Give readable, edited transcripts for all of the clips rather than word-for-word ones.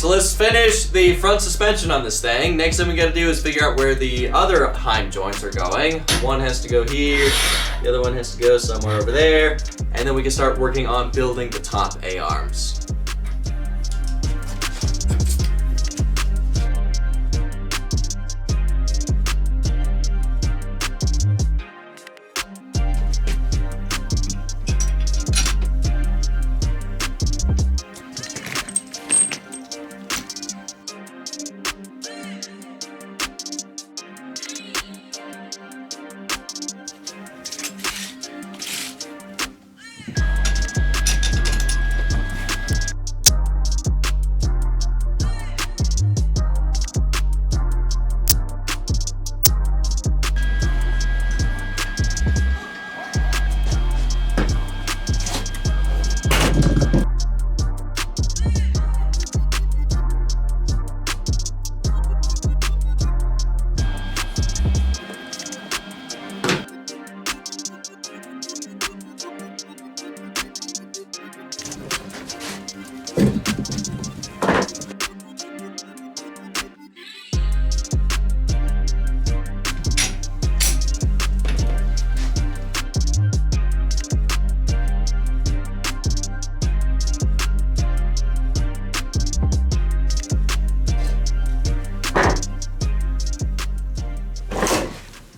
so let's finish the front suspension on this thing. Next thing we gotta do is figure out where the other heim joints are going. One has to go here, the other one has to go somewhere over there, and then we can start working on building the top A-arms.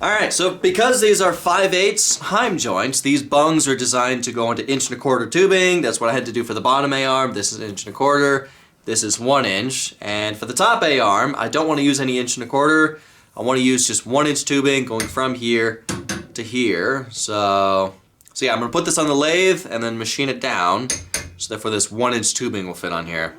Alright, so because these are 5/8 heim joints, these bungs are designed to go into 1.25" tubing. That's what I had to do for the bottom A-arm. This is 1.25". This is 1 inch. And for the top A-arm, I don't want to use any 1.25". I want to use just 1 inch tubing going from here to here. So yeah, I'm going to put this on the lathe and then machine it down. So therefore this 1 inch tubing will fit on here.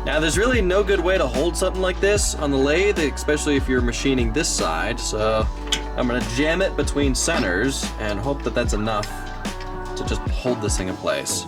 Now there's really no good way to hold something like this on the lathe, especially if you're machining this side, so I'm going to jam it between centers and hope that that's enough to just hold this thing in place.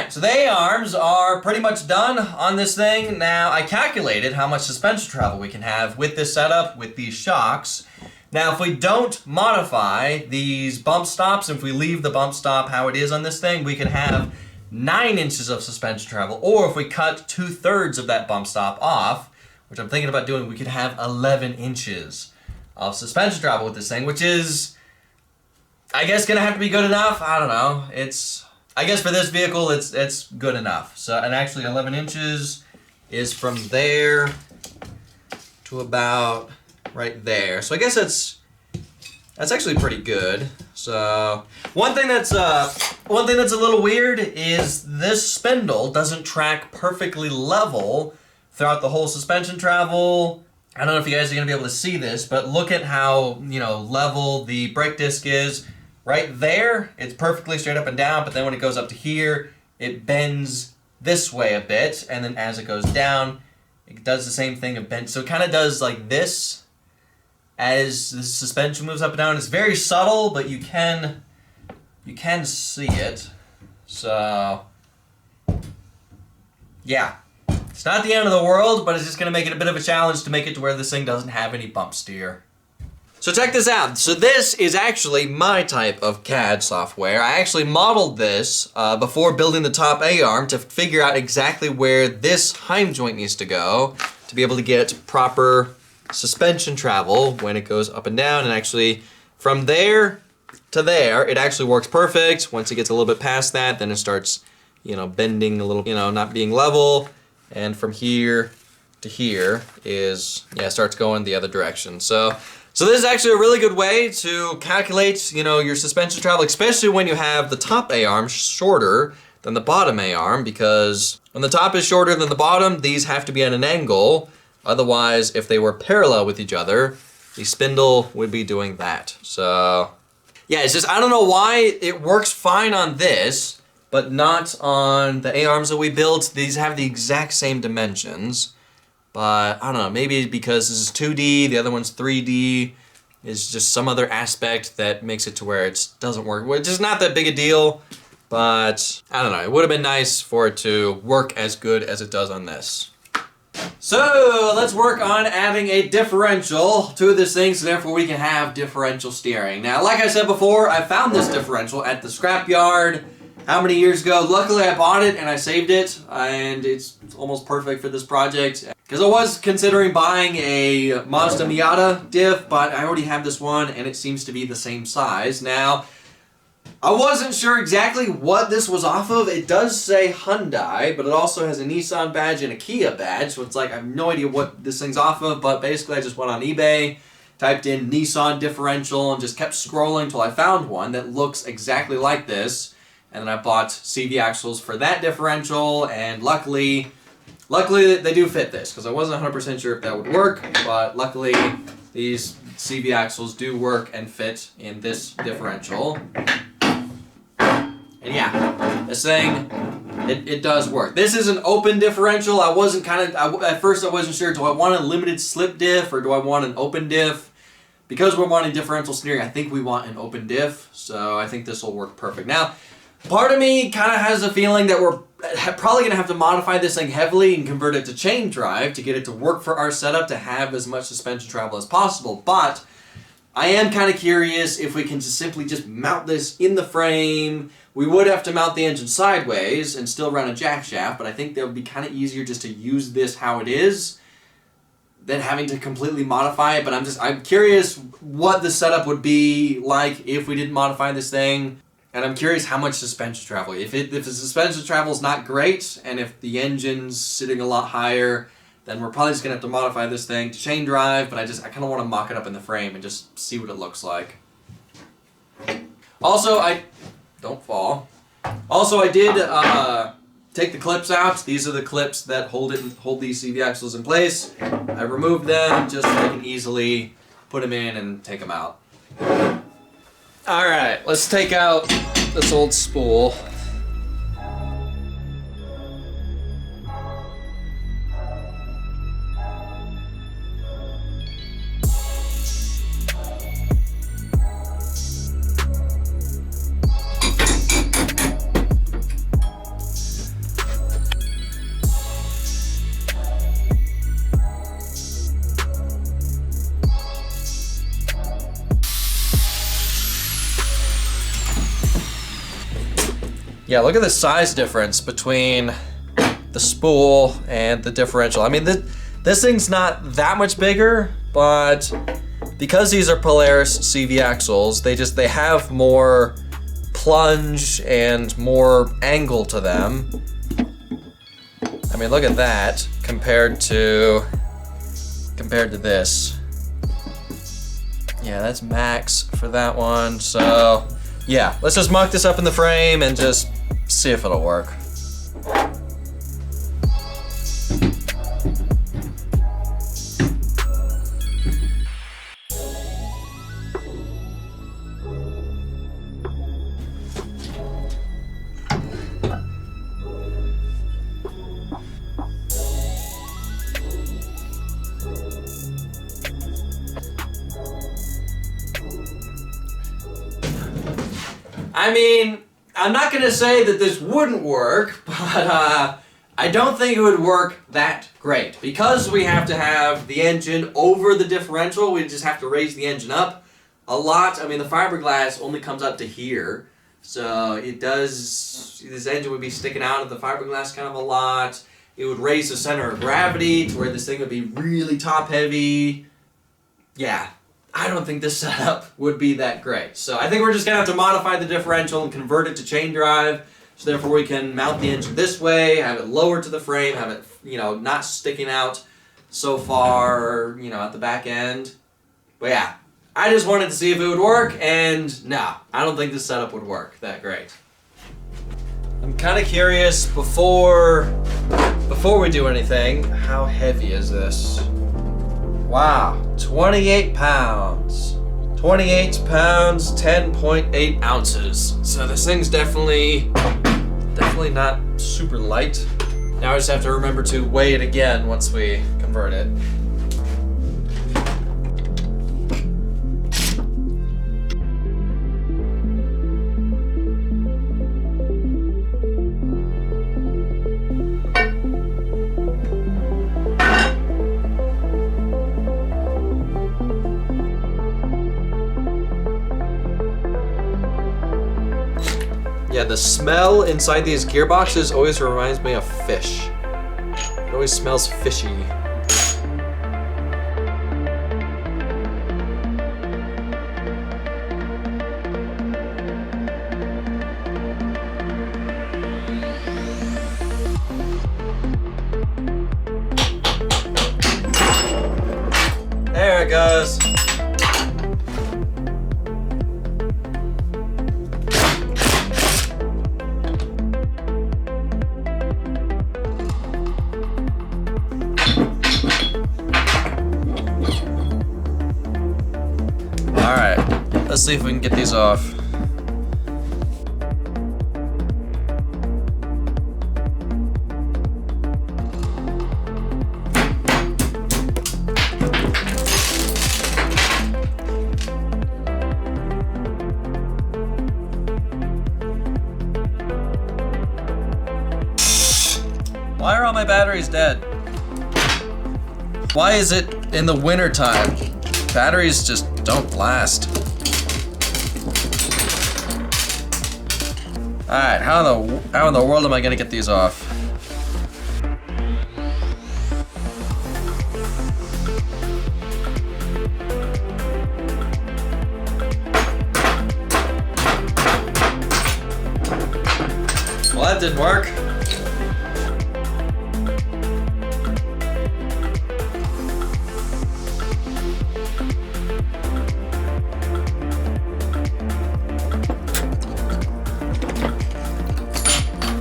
Alright, so the A-arms are pretty much done on this thing. Now, I calculated how much suspension travel we can have with this setup, with these shocks. Now, if we don't modify these bump stops, if we leave the bump stop how it is on this thing, we can have 9 inches of suspension travel. Or if we cut 2/3 of that bump stop off, which I'm thinking about doing, we could have 11 inches of suspension travel with this thing, which is, I guess, gonna have to be good enough. I don't know. I guess for this vehicle, it's good enough. So, and actually 11 inches is from there to about right there. So I guess that's actually pretty good. So one thing that's a little weird is this spindle doesn't track perfectly level throughout the whole suspension travel. I don't know if you guys are gonna be able to see this, but look at how, level the brake disc is. Right there, it's perfectly straight up and down, but then when it goes up to here, it bends this way a bit, and then as it goes down, it does the same thing, so it kind of does like this as the suspension moves up and down. It's very subtle, but you can see it. So yeah, it's not the end of the world, but it's just gonna make it a bit of a challenge to make it to where this thing doesn't have any bump steer. So check this out. So this is actually my type of CAD software. I actually modeled this before building the top A-arm to figure out exactly where this Heim joint needs to go to be able to get proper suspension travel when it goes up and down. And actually from there to there, it actually works perfect. Once it gets a little bit past that, then it starts, bending a little, not being level. And from here to here starts going the other direction. So this is actually a really good way to calculate, your suspension travel, especially when you have the top A-arm shorter than the bottom A-arm, because when the top is shorter than the bottom, these have to be at an angle. Otherwise, if they were parallel with each other, the spindle would be doing that. So yeah, it's just, I don't know why it works fine on this, but not on the A-arms that we built. These have the exact same dimensions. But I don't know, maybe because this is 2D, the other one's 3D, is just some other aspect that makes it to where it doesn't work, which is not that big a deal, but I don't know, it would have been nice for it to work as good as it does on this. So let's work on adding a differential to this thing so therefore we can have differential steering. Now, like I said before, I found this differential at the scrapyard. How many years ago? Luckily I bought it and I saved it, and it's almost perfect for this project. Because I was considering buying a Mazda Miata diff, but I already have this one and it seems to be the same size. Now, I wasn't sure exactly what this was off of. It does say Hyundai, but it also has a Nissan badge and a Kia badge, so it's like I have no idea what this thing's off of, but basically I just went on eBay, typed in Nissan differential, and just kept scrolling until I found one that looks exactly like this. And then I bought CV axles for that differential, and luckily they do fit this, because I wasn't 100% sure if that would work, but luckily these CV axles do work and fit in this differential. And yeah, this thing, it does work. This is an open differential. At first I wasn't sure, do I want a limited slip diff or do I want an open diff? Because we're wanting differential steering, I think we want an open diff, so I think this will work perfect. Now, part of me kind of has a feeling that we're probably going to have to modify this thing heavily and convert it to chain drive to get it to work for our setup to have as much suspension travel as possible. But I am kind of curious if we can simply mount this in the frame. We would have to mount the engine sideways and still run a jack shaft, but I think that would be kind of easier just to use this how it is than having to completely modify it. But I'm curious what the setup would be like if we didn't modify this thing. And I'm curious how much suspension travel. If the suspension travel is not great, and if the engine's sitting a lot higher, then we're probably just gonna have to modify this thing to chain drive. But I kind of want to mock it up in the frame and just see what it looks like. Also, don't fall. Also, I did take the clips out. These are the clips that hold these CV axles in place. I removed them just so I can easily put them in and take them out. Alright, let's take out this old spool. Yeah, look at the size difference between the spool and the differential. I mean, this thing's not that much bigger, but because these are Polaris CV axles, they have more plunge and more angle to them. I mean, look at that compared to this. Yeah, that's max for that one. So yeah, let's just muck this up in the frame and just see if it'll work. I mean, I'm not gonna say that this wouldn't work, but I don't think it would work that great. Because we have to have the engine over the differential, we just have to raise the engine up a lot. I mean, the fiberglass only comes up to here, so this engine would be sticking out of the fiberglass kind of a lot. It would raise the center of gravity to where this thing would be really top heavy. Yeah. I don't think this setup would be that great. So I think we're just gonna have to modify the differential and convert it to chain drive. So therefore we can mount the engine this way, have it lower to the frame, have it, not sticking out so far, at the back end. But yeah, I just wanted to see if it would work, and no, I don't think this setup would work that great. I'm kind of curious before we do anything, how heavy is this? Wow, 28 pounds. 28 pounds, 10.8 ounces. So this thing's definitely not super light. Now I just have to remember to weigh it again once we convert it. Yeah, the smell inside these gearboxes always reminds me of fish. It always smells fishy. There it goes. Alright, let's see if we can get these off. Why are all my batteries dead? Why is it in the winter time? Batteries just don't last. Alright, how in the world am I gonna get these off? Well, that didn't work.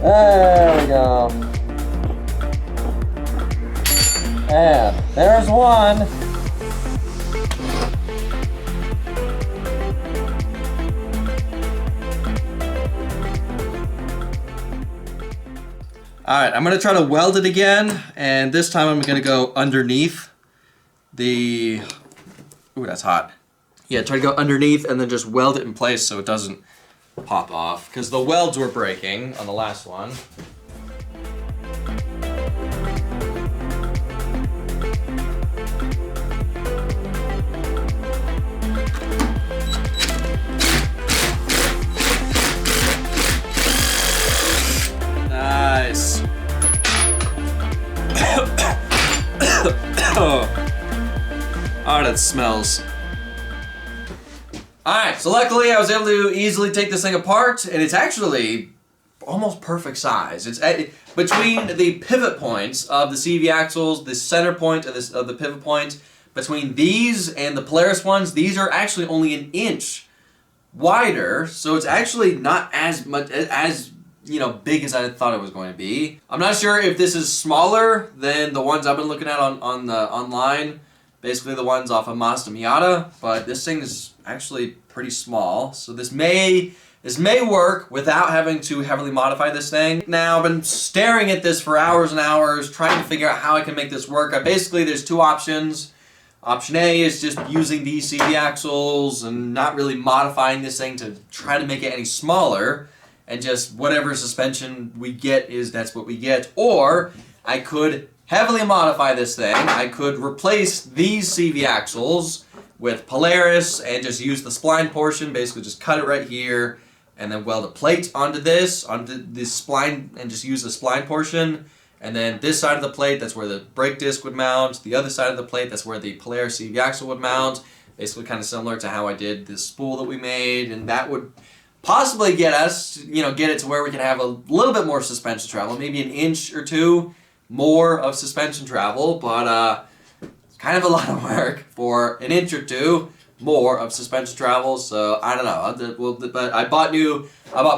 There we go. And there's one. Alright, I'm gonna try to weld it again, and this time I'm gonna go underneath the... Ooh, that's hot. Yeah, try to go underneath and then just weld it in place so it doesn't pop off, because the welds were breaking on the last one. Oh, that smells. Alright, so luckily I was able to easily take this thing apart, and it's actually almost perfect size. It's between the pivot points of the CV axles, the center point of the pivot point, between these and the Polaris ones, these are actually only an inch wider, so it's actually not as much as big as I thought it was going to be. I'm not sure if this is smaller than the ones I've been looking at on the online, basically the ones off of Mazda Miata, but this thing is actually pretty small, so this may work without having to heavily modify this thing. Now, I've been staring at this for hours and hours, trying to figure out how I can make this work. Basically, there's two options. Option A is just using these CV axles and not really modifying this thing to try to make it any smaller, and just whatever suspension we get that's what we get. Or I could heavily modify this thing. I could replace these CV axles with Polaris and just use the spline portion, basically just cut it right here and then weld a plate onto the spline and just use the spline portion. And then this side of the plate, that's where the brake disc would mount. The other side of the plate, that's where the Polaris CV axle would mount. Basically kind of similar to how I did this spool that we made, and that would possibly get us, get it to where we can have a little bit more suspension travel, maybe an inch or two more of suspension travel, but it's kind of a lot of work for an inch or two more of suspension travel, so I don't know. But I bought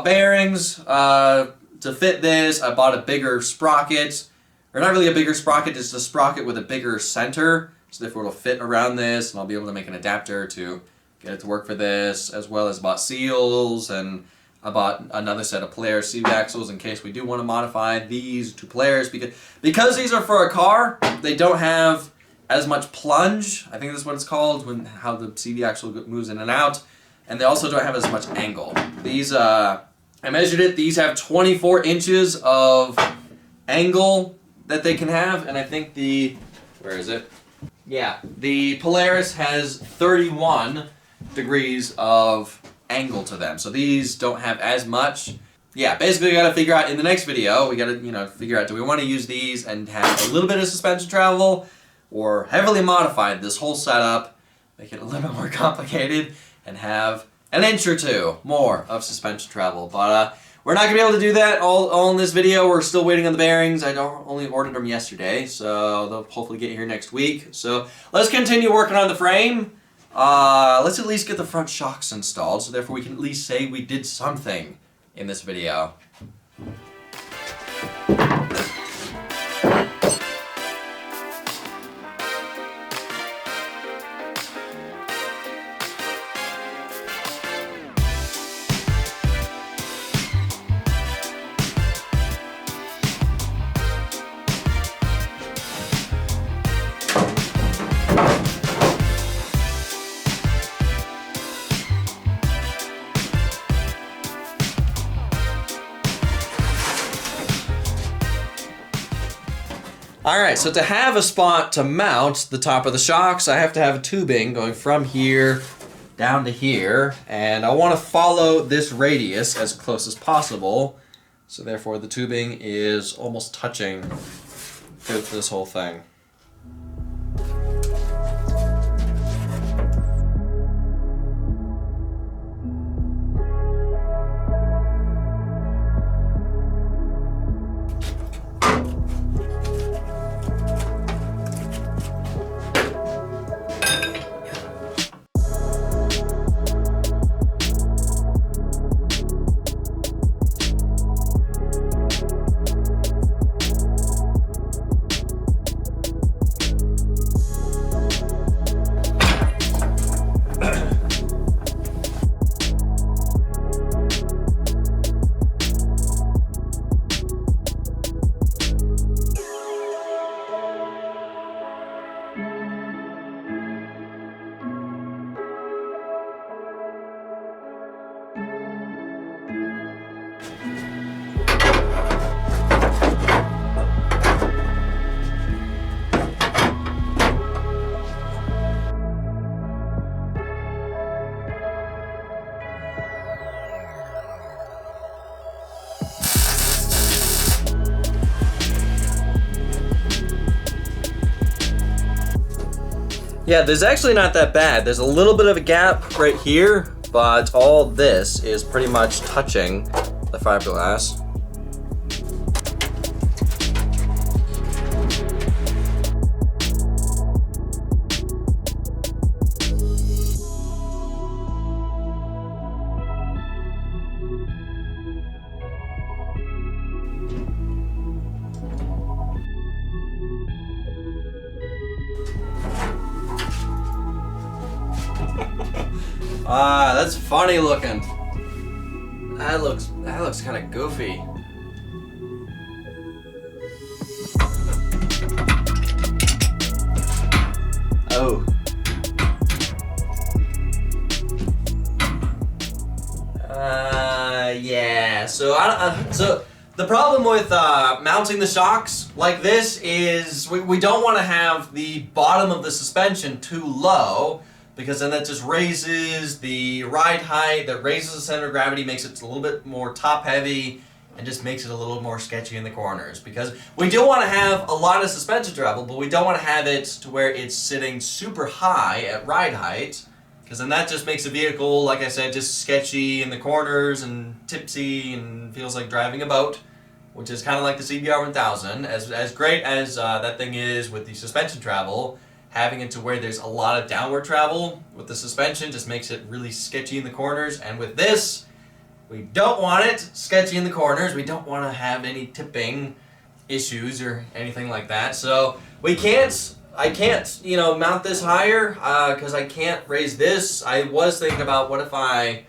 bearings to fit this. I bought a bigger sprocket, or not really a bigger sprocket, just a sprocket with a bigger center, so therefore it'll fit around this, and I'll be able to make an adapter to get it to work for this, as well as bought seals, and I bought another set of Polaris CV axles in case we do want to modify these to Polaris, because these are for a car, they don't have as much plunge, I think that's what it's called, how the CV axle moves in and out, and they also don't have as much angle. These, I measured it, these have 24 inches of angle that they can have, and I think where is it? Yeah, the Polaris has 31 degrees of angle to them, so these don't have as much. Yeah, basically we gotta figure out in the next video, we gotta figure out, do we want to use these and have a little bit of suspension travel, or heavily modify this whole setup, make it a little bit more complicated, and have an inch or two more of suspension travel. But we're not gonna be able to do that all in this video. We're still waiting on the bearings. I only ordered them yesterday, so they'll hopefully get here next week. So let's continue working on the frame. Let's at least get the front shocks installed, so therefore we can at least say we did something in this video. Alright, so to have a spot to mount the top of the shocks, I have to have a tubing going from here down to here, and I want to follow this radius as close as possible, so therefore the tubing is almost touching this whole thing. Yeah, there's actually not that bad. There's a little bit of a gap right here, but all this is pretty much touching the fiberglass. Ah, that's funny looking. That looks kind of goofy. Oh. Yeah. So so the problem with mounting the shocks like this is we don't want to have the bottom of the suspension too low, because then that just raises the ride height, that raises the center of gravity, makes it a little bit more top heavy, and just makes it a little more sketchy in the corners. Because we do want to have a lot of suspension travel, but we don't want to have it to where it's sitting super high at ride height, because then that just makes the vehicle, like I said, just sketchy in the corners and tipsy and feels like driving a boat, which is kind of like the CBR 1000. As great as that thing is with the suspension travel, having it to where there's a lot of downward travel with the suspension just makes it really sketchy in the corners. And with this, we don't want it sketchy in the corners. We don't want to have any tipping issues or anything like that. So I can't, mount this higher because I can't raise this. I was thinking about what if I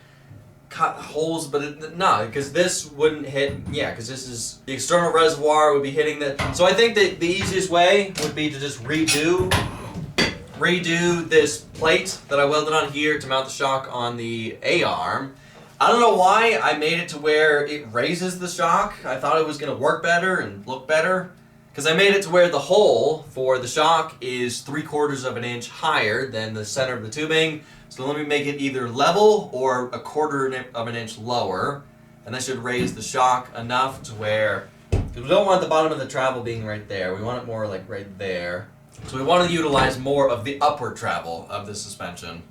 cut holes, but no, because this wouldn't hit. Yeah, because this is the external reservoir would be hitting the. So I think that the easiest way would be to just redo this plate that I welded on here to mount the shock on the A-arm. I don't know why I made it to where it raises the shock. I thought it was going to work better and look better, because I made it to where the hole for the shock is 3/4 of an inch higher than the center of the tubing. So let me make it either level or 1/4 of an inch lower, and that should raise the shock enough to where, because we don't want the bottom of the travel being right there. We want it more like right there. So we want to utilize more of the upward travel of the suspension.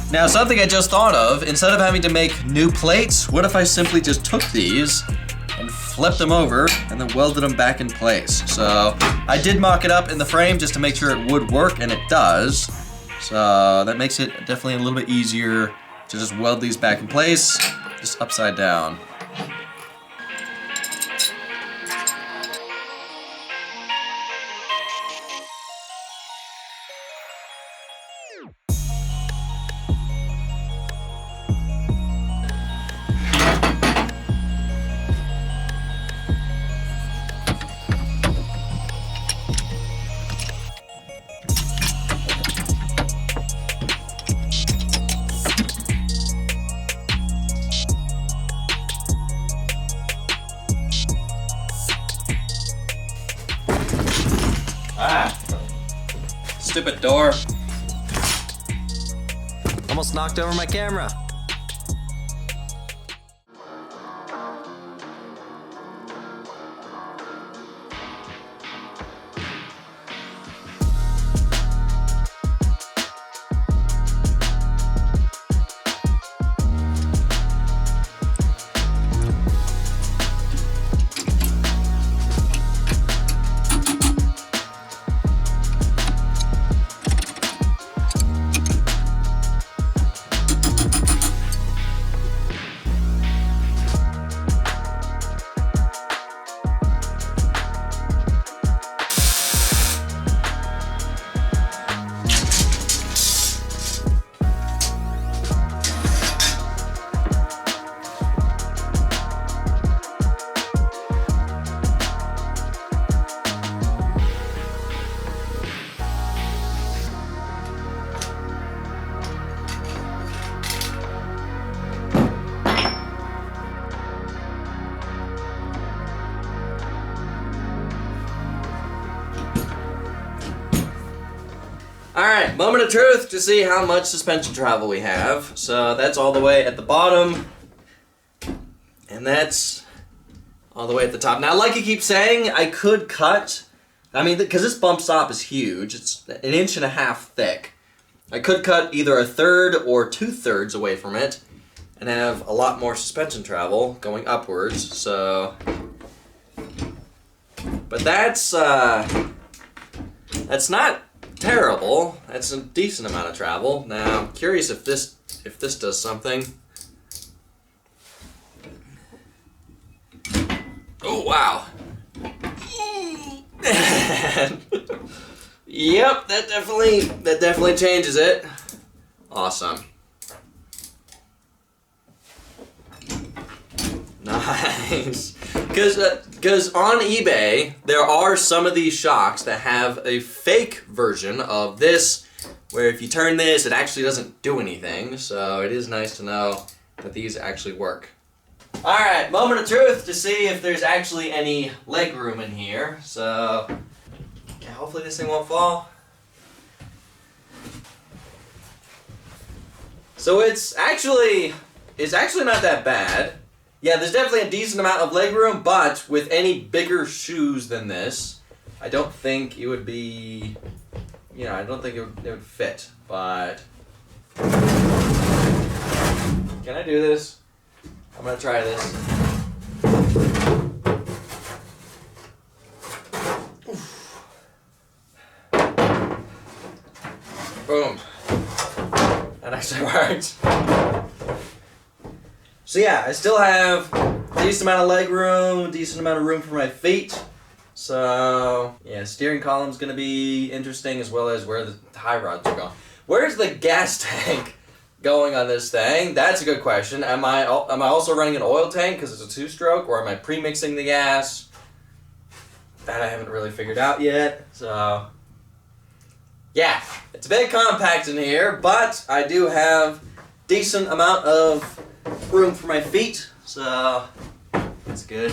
Now, something I just thought of, instead of having to make new plates, what if I simply just took these and flipped them over and then welded them back in place? So I did mock it up in the frame just to make sure it would work, and it does. So that makes it definitely a little bit easier to just weld these back in place, just upside down. Stupid door. Almost knocked over my camera. Alright, moment of truth to see how much suspension travel we have. So that's all the way at the bottom. And that's all the way at the top. Now, like you keep saying, I could cut. I mean, because this bump stop is huge. It's 1.5 inches thick. I could cut either 1/3 or 2/3 away from it and have a lot more suspension travel going upwards. So, but that's not terrible. That's a decent amount of travel. Now, I'm curious if this does something. Oh wow! Yep, that definitely changes it. Awesome. Nice. Because on eBay there are some of these shocks that have a fake version of this, where if you turn this, it actually doesn't do anything. So it is nice to know that these actually work. Alright, moment of truth to see if there's actually any leg room in here. So, yeah, hopefully this thing won't fall. So it's actually not that bad. Yeah, there's definitely a decent amount of leg room, but with any bigger shoes than this, I don't think it would be, I don't think it would fit, but can I do this? I'm gonna try this. Boom. That actually worked. So yeah, I still have a decent amount of leg room, decent amount of room for my feet. So yeah, steering column's gonna be interesting, as well as where the tie rods are going. Where's the gas tank going on this thing? That's a good question. Am I also running an oil tank because it's a 2-stroke, or am I pre-mixing the gas? That I haven't really figured out yet. So yeah, it's a bit compact in here, but I do have decent amount of room for my feet, so that's good.